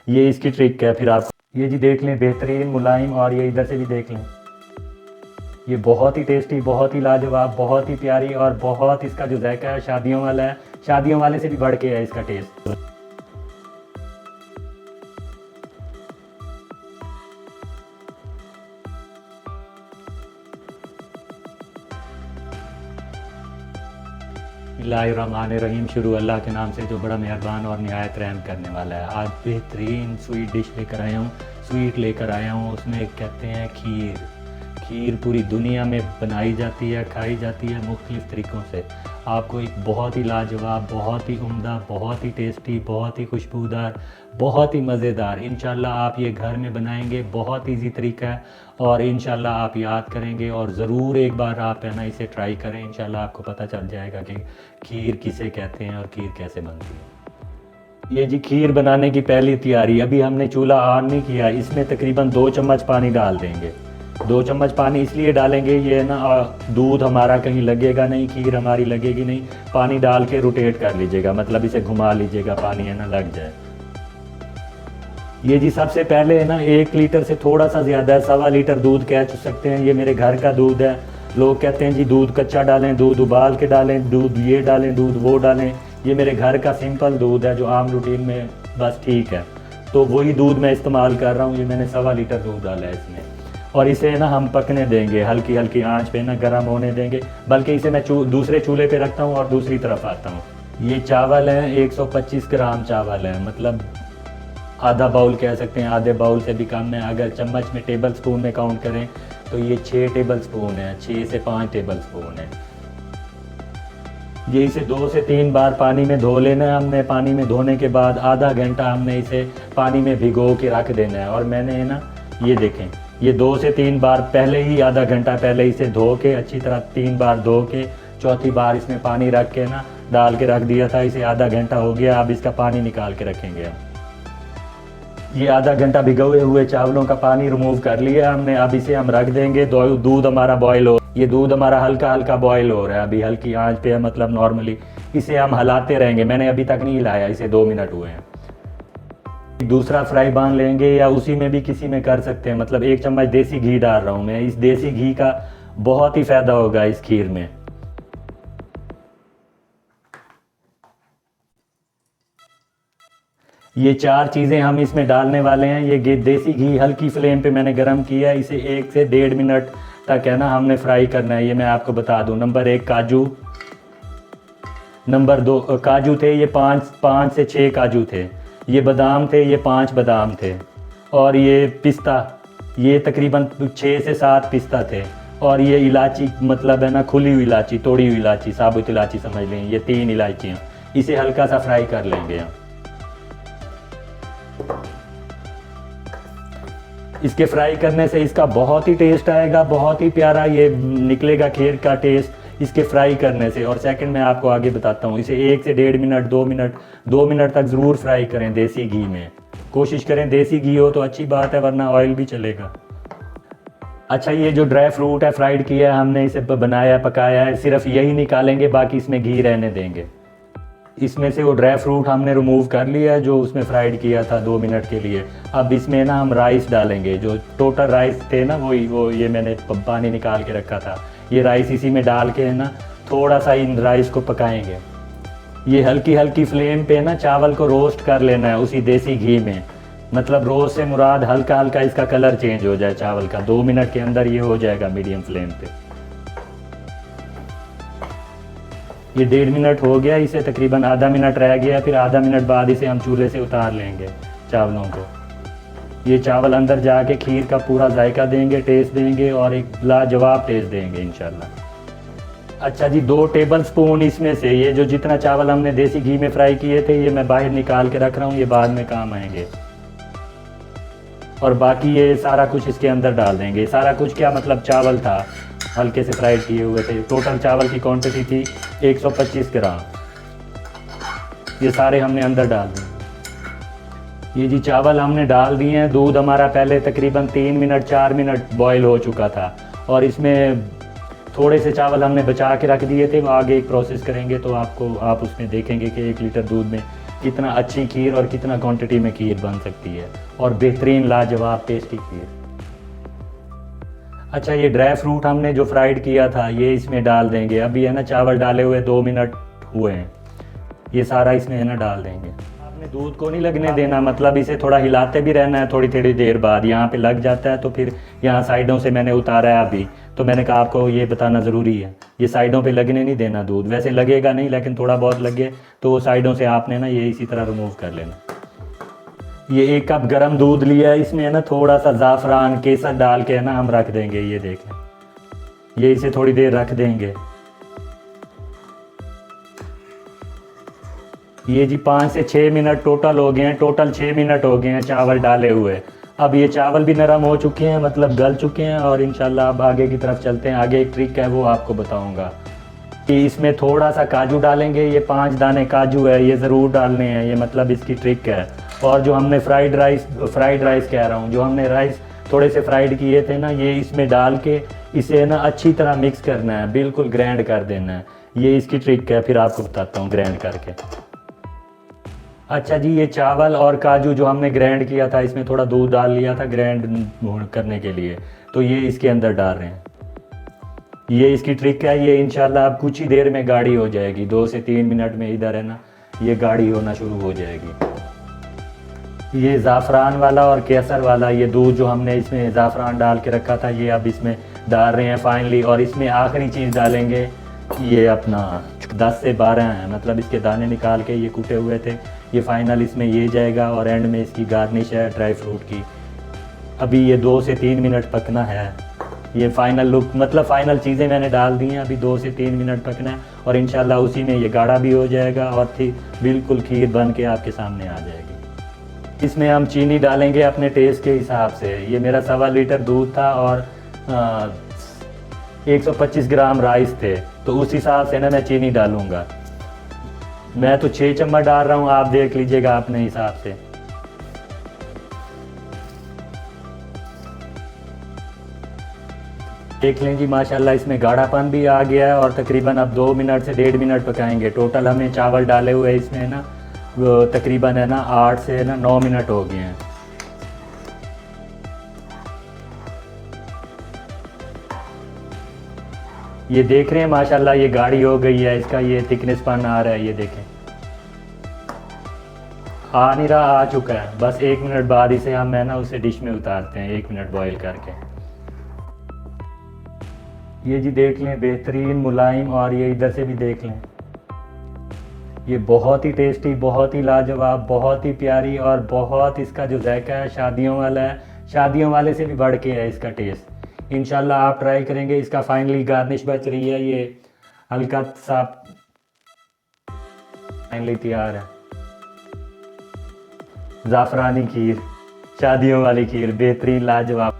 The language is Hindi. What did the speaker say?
ये इसकी ट्रिक है। फिर आप ये जी देख लें, बेहतरीन मुलायम, और ये इधर से भी देख लें, ये बहुत ही टेस्टी, बहुत ही लाजवाब, बहुत ही प्यारी, और बहुत इसका जो जायका है शादियों वाला है, शादियों वाले से भी बढ़ के है इसका टेस्ट। बिस्मिल्लाहिर्रहमानिर्रहीम, शुरू अल्लाह के नाम से जो बड़ा मेहरबान और निहायत रहम करने वाला है। आज बेहतरीन स्वीट डिश लेकर आया हूँ, स्वीट लेकर आया हूँ, उसमें कहते हैं खीर। खीर पूरी दुनिया में बनाई जाती है, खाई जाती है मुख्तलिफ़ तरीक़ों से। आपको एक बहुत ही लाजवाब, बहुत ही उम्दा, बहुत ही टेस्टी, बहुत ही खुशबूदार, बहुत ही मज़ेदार, इंशाल्लाह आप ये घर में बनाएंगे। बहुत ईजी तरीका है और इंशाल्लाह आप याद करेंगे, और ज़रूर एक बार आप है ना इसे ट्राई करें। इंशाल्लाह आपको पता चल जाएगा कि खीर किसे कहते हैं और खीर कैसे बनती है। ये जी खीर बनाने की पहली तैयारी, अभी हमने चूल्हा ऑन नहीं किया। इसमें तकरीबन 2 चम्मच पानी डाल देंगे। 2 चम्मच पानी इसलिए डालेंगे, ये ना दूध हमारा कहीं लगेगा नहीं, खीर हमारी लगेगी नहीं। पानी डाल के रोटेट कर लीजिएगा, मतलब इसे घुमा लीजिएगा, पानी है ना लग जाए। ये जी सबसे पहले है ना 1 लीटर से थोड़ा सा ज़्यादा है, 1.25 लीटर दूध कह सकते हैं। ये मेरे घर का दूध है। लोग कहते हैं जी दूध कच्चा डालें, दूध उबाल के डालें, दूध ये डालें, दूध वो डालें। ये मेरे घर का सिंपल दूध है जो आम रूटीन में बस ठीक है, तो वही दूध मैं इस्तेमाल कर रहा हूँ। ये मैंने 1.25 लीटर दूध डाला है इसमें, और इसे ना हम पकने देंगे, हल्की हल्की आंच पे ना गर्म होने देंगे। बल्कि इसे मैं दूसरे चूल्हे पे रखता हूँ और दूसरी तरफ आता हूँ। ये चावल है, 125 ग्राम चावल है, मतलब आधा बाउल कह सकते हैं, आधे बाउल से भी कम है। अगर चम्मच में, टेबल स्पून में काउंट करें तो ये 6 टेबल स्पून है, 6 से 5 टेबल स्पून है। ये इसे 2 से 3 बार पानी में धो लेना है हमने। पानी में धोने के बाद आधा घंटा हमने इसे पानी में भिगो के रख देना है। और मैंने ना ये देखें, ये 2 से 3 बार पहले ही, आधा घंटा पहले इसे धो के अच्छी तरह 3 बार धो के, चौथी बार इसमें पानी रख के ना डाल के रख दिया था। इसे आधा घंटा हो गया, अब इसका पानी निकाल के रखेंगे हम। ये आधा घंटा भिगोए हुए चावलों का पानी रिमूव कर लिया हमने। अब इसे हम रख देंगे। दूध हमारा बॉयल हो, ये दूध हमारा हल्का हल्का बॉयल हो रहा है, अभी हल्की आंच पे है, मतलब नॉर्मली। इसे हम हिलाते रहेंगे, मैंने अभी तक नहीं हिलाया इसे, 2 मिनट हुए हैं। दूसरा फ्राई पैन लेंगे, या उसी में भी किसी में कर सकते हैं, मतलब 1 चम्मच देसी घी डाल रहा हूँ मैं। इस देसी घी का बहुत ही फ़ायदा होगा इस खीर में। ये 4 चीज़ें हम इसमें डालने वाले हैं। ये देसी घी हल्की फ्लेम पे मैंने गरम किया है, इसे 1 से 1.5 मिनट तक है ना हमने फ्राई करना है। ये मैं आपको बता दूं, नंबर 1 काजू, नंबर 2 काजू थे, ये 5 से 6 काजू थे। ये बादाम थे, ये 5 बादाम थे। और ये पिस्ता, ये तकरीबन 6 से 7 पिस्ता थे। और ये इलायची, मतलब है ना खुली हुई इलायची, तोड़ी हुई इलायची, साबुत इलायची समझ लें, ये 3 इलायचियाँ। इसे हल्का सा फ्राई कर लेंगे हम। इसके फ्राई करने से इसका बहुत ही टेस्ट आएगा, बहुत ही प्यारा ये निकलेगा खीर का टेस्ट इसके फ्राई करने से। और सेकंड मैं आपको आगे बताता हूँ, इसे 1 से 1.5 मिनट, 2 मिनट तक ज़रूर फ्राई करें देसी घी में। कोशिश करें देसी घी हो तो अच्छी बात है, वरना ऑयल भी चलेगा। अच्छा, ये जो ड्राई फ्रूट है फ्राइड किया है हमने, इसे बनाया पकाया है, सिर्फ यही निकालेंगे, बाकी इसमें घी रहने देंगे। इसमें से वो ड्राई फ्रूट हमने रिमूव कर लिया है जो उसमें फ्राइड किया था 2 मिनट के लिए। अब इसमें ना हम राइस डालेंगे, जो टोटल राइस थे ना, वो ये मैंने पानी निकाल के रखा था। ये राइस इसी में डाल के ना थोड़ा सा इन राइस को पकाएंगे। ये हल्की हल्की फ्लेम पे ना चावल को रोस्ट कर लेना है उसी देसी घी में। मतलब रोस्ट से मुराद हल्का हल्का इसका कलर चेंज हो जाए चावल का। 2 मिनट के अंदर ये हो जाएगा मीडियम फ्लेम पे। ये 1.5 मिनट हो गया, इसे तकरीबन आधा मिनट रह गया। फिर आधा मिनट बाद इसे हम चूल्हे से उतार लेंगे चावलों को। ये चावल अंदर जाके खीर का पूरा जायका देंगे, टेस्ट देंगे, और एक लाजवाब टेस्ट देंगे इंशाल्लाह। अच्छा जी, 2 टेबल स्पून इसमें से, ये जो जितना चावल हमने देसी घी में फ्राई किए थे, ये मैं बाहर निकाल के रख रहा हूँ, ये बाद में काम आएंगे। और बाकी ये सारा कुछ इसके अंदर डाल देंगे। सारा कुछ क्या मतलब, चावल था हल्के से फ्राइड किए हुए थे। टोटल चावल की क्वांटिटी थी 125 ग्राम। ये सारे हमने अंदर डाल दिए। ये जी चावल हमने डाल दिए हैं। दूध हमारा पहले तकरीबन 3 मिनट 4 मिनट बॉयल हो चुका था, और इसमें थोड़े से चावल हमने बचा के रख दिए थे। वो आगे एक प्रोसेस करेंगे तो आप उसमें देखेंगे कि 1 लीटर दूध में कितना अच्छी खीर और कितना क्वांटिटी में खीर बन सकती है, और बेहतरीन लाजवाब टेस्टी खीर। अच्छा, ये ड्राई फ्रूट हमने जो फ्राइड किया था ये इसमें डाल देंगे। अभी है ना चावल डाले हुए 2 मिनट हुए हैं, ये सारा इसमें है ना डाल देंगे। आपने दूध को नहीं लगने देना, मतलब इसे थोड़ा हिलाते भी रहना है थोड़ी थोड़ी देर बाद। यहाँ पे लग जाता है तो फिर यहाँ साइडों से मैंने उतारा है अभी, तो मैंने कहा आपको ये बताना ज़रूरी है, ये साइडों पे लगने नहीं देना दूध। वैसे लगेगा नहीं, लेकिन थोड़ा बहुत लगे तो वो साइडों से आपने ना ये इसी तरह रिमूव कर लेना। ये 1 कप गर्म दूध लिया है, इसमें है ना थोड़ा सा ज़ाफ़रान केसर डाल के है ना हम रख देंगे। ये देखें, ये इसे थोड़ी देर रख देंगे। ये जी 5 से 6 मिनट टोटल हो गए हैं, टोटल 6 मिनट हो गए हैं चावल डाले हुए। अब ये चावल भी नरम हो चुके हैं, मतलब गल चुके हैं, और इंशाल्लाह अब आगे की तरफ चलते हैं। आगे एक ट्रिक है वो आपको बताऊंगा कि इसमें थोड़ा सा काजू डालेंगे। ये 5 दाने काजू है, ये ज़रूर डालने हैं, ये मतलब इसकी ट्रिक है। और जो हमने फ्राइड राइस कह रहा हूँ, जो हमने राइस थोड़े से फ्राइड किए थे ना, ये इसमें डाल के इसे ना अच्छी तरह मिक्स करना है, बिल्कुल ग्राइंड कर देना है। ये इसकी ट्रिक है, फिर आपको बताता हूँ ग्राइंड करके। अच्छा जी, ये चावल और काजू जो हमने ग्राइंड किया था, इसमें थोड़ा दूध डाल लिया था ग्राइंड करने के लिए, तो ये इसके अंदर डाल रहे हैं। ये इसकी ट्रिक है, ये इंशाल्लाह अब कुछ ही देर में गाढ़ी हो जाएगी। 2 से 3 मिनट में इधर है ना ये गाढ़ी होना शुरू हो जाएगी। ये ज़ाफ़रान वाला और केसर वाला ये दूध जो हमने इसमें ज़ाफ़रान डाल के रखा था, ये अब इसमें डाल रहे हैं फाइनली। और इसमें आखिरी चीज़ डालेंगे, ये अपना 10 से 12 हैं, मतलब इसके दाने निकाल के ये कूटे हुए थे, ये फाइनल इसमें ये जाएगा। और एंड में इसकी गार्निश है ड्राई फ्रूट की। अभी ये 2 से 3 मिनट पकना है। ये फाइनल लुक, मतलब फाइनल चीज़ें मैंने डाल दी हैं। अभी 2 से 3 मिनट पकना है, और इंशाल्लाह उसी में ये गाढ़ा भी हो जाएगा और बिल्कुल खीर बन के आपके सामने आ जाएगी। इसमें हम चीनी डालेंगे अपने टेस्ट के हिसाब से। ये मेरा 1.25 लीटर दूध था और 125 ग्राम राइस थे, तो उस हिसाब से ना मैं चीनी डालूँगा। मैं तो 6 चम्मच डाल रहा हूँ, आप देख लीजिएगा अपने हिसाब से। देख लें जी, माशाल्लाह इसमें गाढ़ापन भी आ गया है। और तकरीबन अब 2 मिनट से 1.5 मिनट पकाएंगे। टोटल हमने चावल डाले हुए इसमें ना वो तकरीबन है ना 8 से ना 9 मिनट हो गए हैं। ये देख रहे हैं माशाल्लाह ये गाढ़ी हो गई है, इसका ये थिकनेस पन आ रहा है, ये देखें। आ नहीं रहा, आ चुका है। बस 1 मिनट बाद इसे हम है ना उसे डिश में उतारते हैं, 1 मिनट बॉईल करके। ये जी देख लें, बेहतरीन मुलायम। और ये इधर से भी देख लें, ये बहुत ही टेस्टी, बहुत ही लाजवाब, बहुत ही प्यारी, और बहुत इसका जो जायका है शादियों वाला है। शादियों वाले से भी बढ़ के है इसका टेस्ट। इंशाल्लाह आप ट्राई करेंगे। इसका फाइनली गार्निश बच रही है, ये हल्का सा फाइनली तैयार है। ज़ाफ़रानी खीर, शादियों वाली खीर, बेहतरीन लाजवाब।